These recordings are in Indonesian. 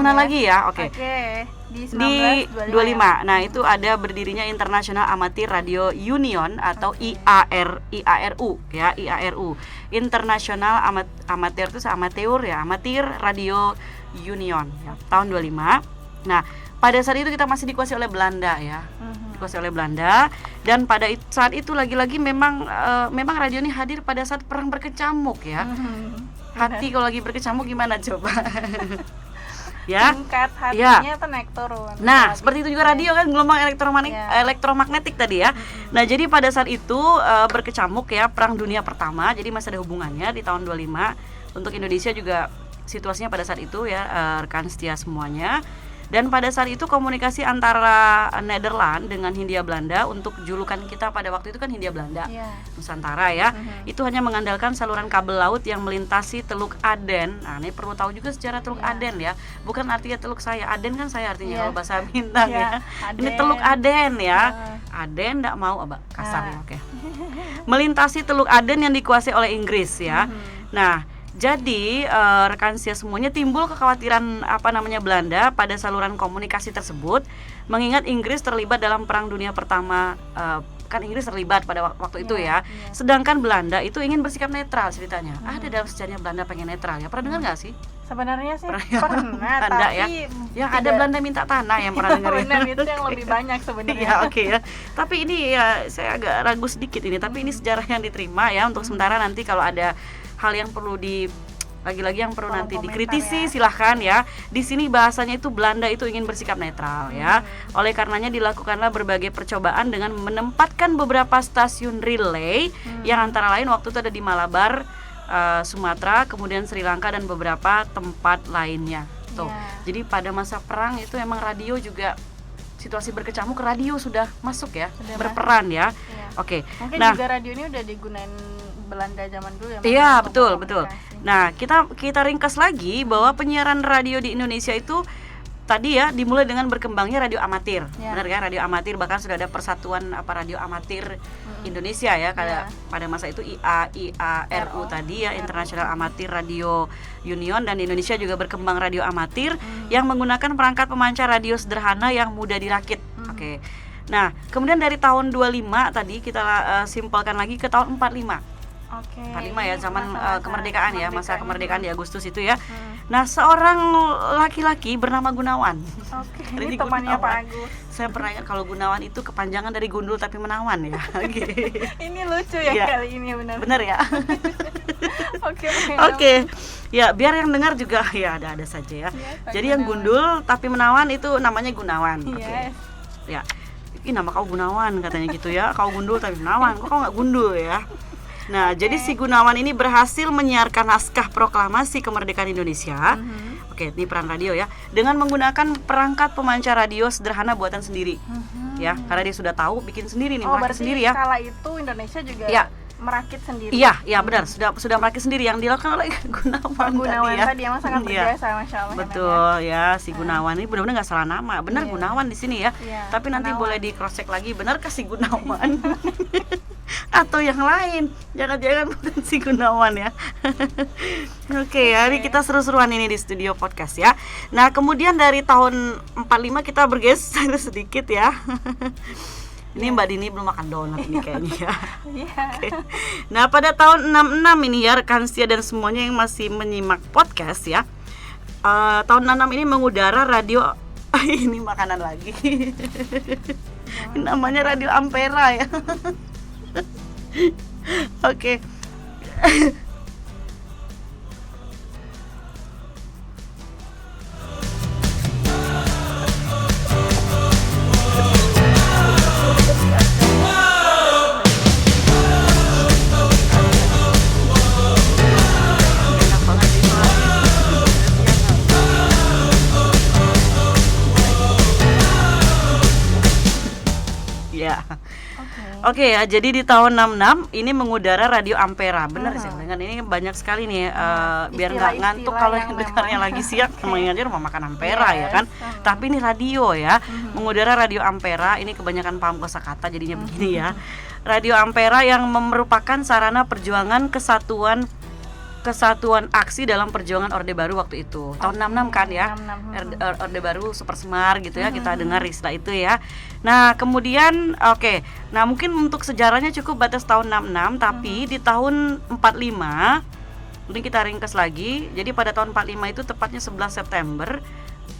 tahunan lagi ya. Oke. Di Di 25. Nah, itu ada berdirinya International Amateur Radio Union atau IARU ya, IARU. International Amateur itu amatir ya, Amateur Radio Union ya, tahun 25. Nah, pada saat itu kita masih dikuasai oleh Belanda ya. Dikuasai oleh Belanda, dan pada saat itu lagi-lagi memang radio ini hadir pada saat perang berkecamuk ya. Hati kalau lagi berkecamuk gimana coba? Ya, tingkat hatinya tuh naik turun. Nah, seperti itu juga radio kan, gelombang elektromagnetik tadi ya. Nah, jadi pada saat itu berkecamuk ya, Perang Dunia Pertama, jadi masih ada hubungannya di tahun 25. Untuk Indonesia juga situasinya pada saat itu ya, rekan setia semuanya. Dan pada saat itu komunikasi antara Nederland dengan Hindia Belanda, untuk julukan kita pada waktu itu kan Hindia Belanda, Nusantara ya, itu hanya mengandalkan saluran kabel laut yang melintasi Teluk Aden. Nah, ini perlu tahu juga sejarah Teluk Aden ya, bukan artinya Teluk saya, Aden kan saya artinya kalau bahasa Bintang ya. Ini Teluk Aden ya, Aden enggak mau kasar ya, oke. Melintasi Teluk Aden yang dikuasai oleh Inggris ya. Nah, jadi rekan setia semuanya timbul kekhawatiran Belanda pada saluran komunikasi tersebut, mengingat Inggris terlibat dalam Perang Dunia Pertama. Kan Inggris terlibat pada waktu itu ya. Sedangkan Belanda itu ingin bersikap netral ceritanya. Ada dalam sejarahnya Belanda pengen netral ya. Pernah dengar nggak sih? Sebenarnya sih pernah, tapi ya ada Belanda minta tanah yang pernah dengar. Benar, itu yang lebih banyak sebenarnya. Ya, oke ya. Tapi ini ya saya agak ragu sedikit ini, tapi ini sejarah yang diterima ya untuk sementara. Nanti kalau ada hal yang perlu lagi-lagi yang perlu nanti dikritisi silahkan ya. Di sini bahasanya itu Belanda itu ingin bersikap netral ya. Oleh karenanya dilakukanlah berbagai percobaan dengan menempatkan beberapa stasiun relay yang antara lain waktu itu ada di Malabar, Sumatera, kemudian Sri Lanka dan beberapa tempat lainnya. Tuh. Jadi pada masa perang itu emang radio juga, situasi berkecamuk radio sudah masuk ya, berperan ya. Oke. Mungkin juga radio ini udah digunain Belanda zaman dulu ya. Iya, betul. Nah, kita ringkas lagi bahwa penyiaran radio di Indonesia itu tadi ya dimulai dengan berkembangnya radio amatir. Benar kan? Radio amatir, bahkan sudah ada persatuan radio amatir Indonesia ya, pada masa itu IARU tadi ya, International Amateur Radio Union, dan Indonesia juga berkembang radio amatir yang menggunakan perangkat pemancar radio sederhana yang mudah dirakit. Oke. Nah, kemudian dari tahun 25 tadi kita simpulkan lagi ke tahun 45. 45 ya, zaman kemerdekaan ya, masa kemerdekaan di Agustus itu ya. Nah, seorang laki-laki bernama Gunawan. Ini temannya Pak Agus. Saya pernah ingat kalau Gunawan itu kepanjangan dari gundul tapi menawan ya. Ini lucu ya kali ini, benar ya. Oke. Ya, biar yang dengar juga ya ada saja ya. Jadi yang gundul tapi menawan itu namanya Gunawan. Ya. Ini nama kau Gunawan katanya gitu ya. Kau gundul tapi menawan. Kok kau enggak gundul ya? Nah, jadi si Gunawan ini berhasil menyiarkan naskah proklamasi kemerdekaan Indonesia. Oke, ini peran radio ya, dengan menggunakan perangkat pemancar radio sederhana buatan sendiri. Ya, karena dia sudah tahu bikin sendiri nih, merakit sendiri ya. Kala itu Indonesia juga merakit sendiri. Iya, benar. Sudah merakit sendiri yang dilakukan oleh Gunawan tadi yang sangat berjasa, Masya Allah. Betul ya, si Gunawan ini benar-benar nggak salah nama. Benar Gunawan di sini ya. Tapi nanti boleh di cross check lagi, benar si Gunawan atau yang lain, jangan-jangan bukan si Gunawan ya. Oke, ya, ini kita seru-seruan ini di studio podcast ya. Nah, kemudian dari tahun 45 kita bergeser sedikit ya. Ini Mbak Dini belum makan donat nih kayaknya ya. Okay. Nah, pada tahun 66 ini ya, rekan setia dan semuanya yang masih menyimak podcast ya, tahun 66 ini mengudara radio ini makanan lagi. Namanya Radio Ampera ya. Oke. Oke ya, jadi di tahun 66 ini mengudara Radio Ampera. Benar sih, dengan ini banyak sekali nih biar nggak ngantuk kalau yang dengarnya lagi siang, mengingatnya rumah makan Ampera ya kan. Tapi ini radio ya, mengudara Radio Ampera. Ini kebanyakan paham kosakata jadinya begini ya. Radio Ampera yang merupakan sarana perjuangan kesatuan Kesatuan Aksi dalam Perjuangan Orde Baru waktu itu. Tahun 66 kan ya. 66. Orde Baru Super Semar gitu ya, kita dengar istilah itu ya. Nah, kemudian nah mungkin untuk sejarahnya cukup batas tahun 66, tapi di tahun 45 ini kita ringkas lagi. Jadi pada tahun 45 itu tepatnya 11 September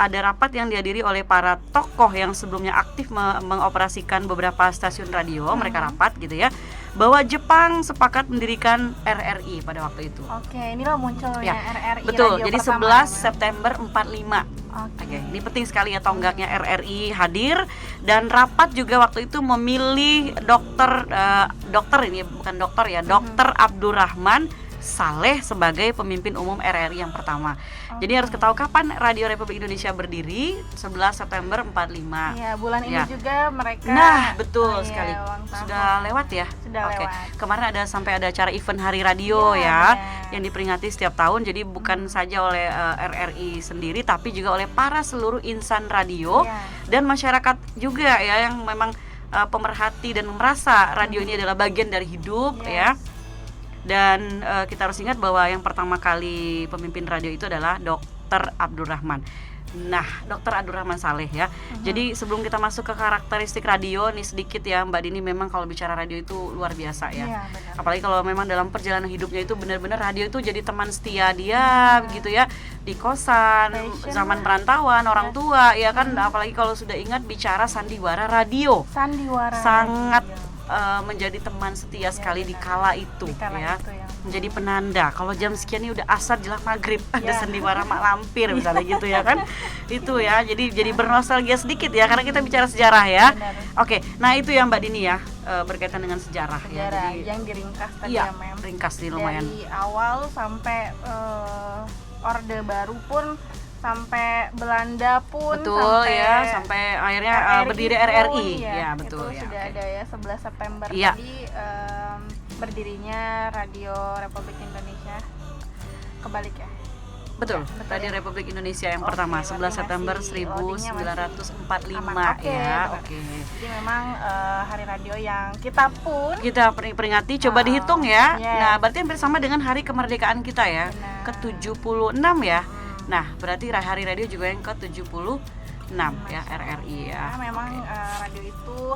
ada rapat yang dihadiri oleh para tokoh yang sebelumnya aktif mengoperasikan beberapa stasiun radio. Mereka rapat gitu ya, bahwa Jepang sepakat mendirikan RRI pada waktu itu. Oke, inilah munculnya RRI. Betul, radio jadi pertama, 11 September 45. Oke, ini penting sekali ya, tonggaknya RRI hadir. Dan rapat juga waktu itu memilih dokter ini bukan dokter ya, Dokter Abdurrahman Saleh sebagai pemimpin umum RRI yang pertama. Jadi harus ketahui kapan Radio Republik Indonesia berdiri, 11 September 45. Iya, bulan ini juga mereka. Nah, betul sekali. Ulang tahun. Sudah lewat ya? Sudah lewat. Kemarin sampai ada acara event Hari Radio ya, benar. yang diperingati setiap tahun. Jadi bukan saja oleh RRI sendiri, tapi juga oleh para seluruh insan radio dan masyarakat juga ya, yang memang pemerhati dan merasa radio ini adalah bagian dari hidup ya. Dan kita harus ingat bahwa yang pertama kali pemimpin radio itu adalah Dr. Abdurrahman. Nah, Dr. Abdurrahman Saleh ya. Jadi sebelum kita masuk ke karakteristik radio nih sedikit ya, Mbak Dini, memang kalau bicara radio itu luar biasa ya. Apalagi kalau memang dalam perjalanan hidupnya itu benar-benar radio itu jadi teman setia dia gitu ya, di kosan, zaman perantauan, orang tua ya kan. Apalagi kalau sudah ingat bicara sandiwara radio. Sangat menjadi teman setia sekali di kala itu ya. Menjadi penanda kalau jam sekian ini udah asar jelang maghrib, ada sandiwara mak lampir misalnya gitu ya kan. Itu ya, jadi bernostalgia sedikit ya, karena kita bicara sejarah ya. Oke, nah itu ya Mbak Dini ya, berkaitan dengan sejarah ya. Jadi, yang diringkas tadi ya, Mem. Ringkas nih lumayan. Dari awal sampai Orde Baru pun, sampai Belanda pun, betul ya, sampai akhirnya berdiri RRI ya, betul itu ya. Sudah ada ya 11 September ya. tadi berdirinya Radio Republik Indonesia. Kebalik ya. Betul, Radio Republik Indonesia yang pertama 11 September 1945 ya. Jadi memang hari radio yang kita peringati, coba dihitung ya. Nah, berarti hampir sama dengan hari kemerdekaan kita ya, ke-76 ya. Nah, berarti hari radio juga yang ke-76 ya, RRI ya. Nah, memang radio itu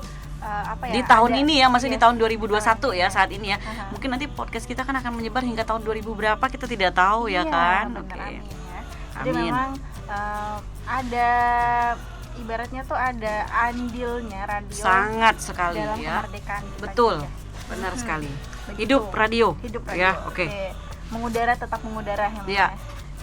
di tahun ini ya, masih di tahun 2021 ya saat ini ya. Mungkin nanti podcast kita kan akan menyebar hingga tahun 2000 berapa kita tidak tahu ya kan. Amin ya. Jadi memang ada, ibaratnya tuh ada andilnya radio sangat sekali dalam ya. kemerdekaan kita. Betul. Benar sekali. Hidup radio. Ya, Mengudara tetap mengudara ya.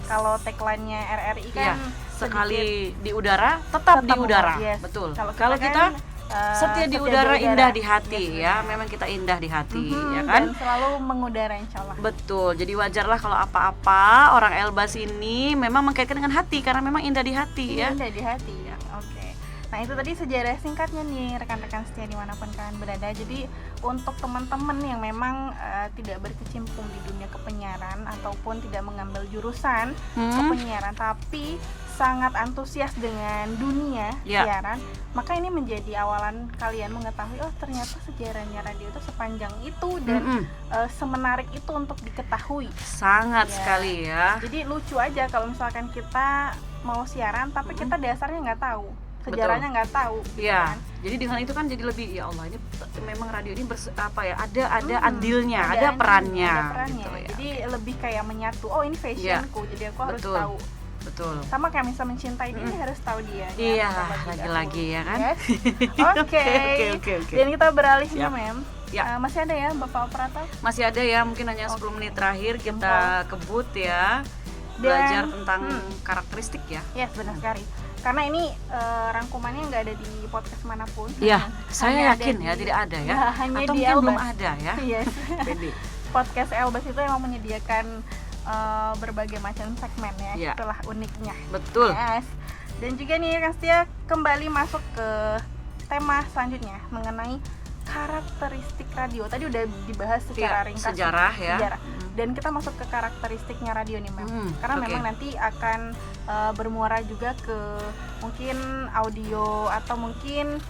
Kalau tagline-nya RRI kan sekali di udara tetap di udara. Betul. Kalau kita setia di udara, indah di hati ya. Memang kita indah di hati ya kan. Dan selalu mengudara insyaallah. Betul. Jadi wajarlah kalau apa-apa orang Elbas ini memang mengkaitkan dengan hati, karena memang indah di hati ya. Indah di hati ya. Oke. Nah, itu tadi sejarah singkatnya nih rekan-rekan setia dimanapun kalian berada. Jadi untuk teman-teman yang memang tidak berkecimpung di dunia kepenyiaran ataupun tidak mengambil jurusan kepenyiaran tapi sangat antusias dengan dunia siaran, maka ini menjadi awalan kalian mengetahui ternyata sejarahnya radio itu sepanjang itu dan semenarik itu untuk diketahui. Sangat sekali ya. Jadi lucu aja kalau misalkan kita mau siaran tapi kita dasarnya nggak tahu, sejarahnya nggak tahu. Iya. Kan? Jadi dengan itu kan jadi lebih, ya Allah, ini memang radio ini ada andilnya, ada perannya. Gitu, ya. Jadi lebih kayak menyatu. Oh, ini fashionku, jadi aku harus tahu. Betul. Sama kayak misalnya mencintai dia harus tahu dia. Iya, lagi-lagi ya kan. Yes. Oke. Dan kita beralih nih, Mem. Masih ada ya Bapak Operator? Masih ada ya, mungkin hanya 10 menit terakhir kita kebut ya. Belajar tentang karakteristik ya. Yes, benar sekali. Karena ini rangkumannya nggak ada di podcast manapun. Iya, saya yakin ya tidak ada ya. Hanya atau di mungkin Elbas. belum ada ya. Yes. Podcast Elbas itu emang menyediakan berbagai macam segmen ya. Itulah uniknya. Betul. Yes. Dan juga nih kan Setia kembali masuk ke tema selanjutnya mengenai karakteristik radio. Tadi udah dibahas secara ringkas sejarah ya. Dan kita masuk ke karakteristiknya radio nih, Mem. Karena memang nanti akan bermuara juga ke mungkin audio atau mungkin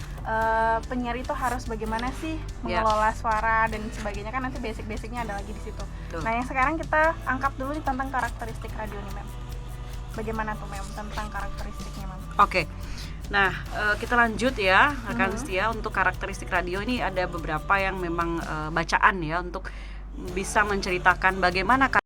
penyiar itu harus bagaimana sih Ya. mengelola suara dan sebagainya, kan nanti basic-basicnya ada lagi di situ. Betul. Nah yang sekarang kita angkat dulu nih tentang karakteristik radio nih Mem. Bagaimana tuh Mem tentang karakteristiknya Mem? Oke. Nah, kita lanjut ya, rekan setia. Untuk karakteristik radio ini ada beberapa yang memang bacaan ya, untuk bisa menceritakan bagaimana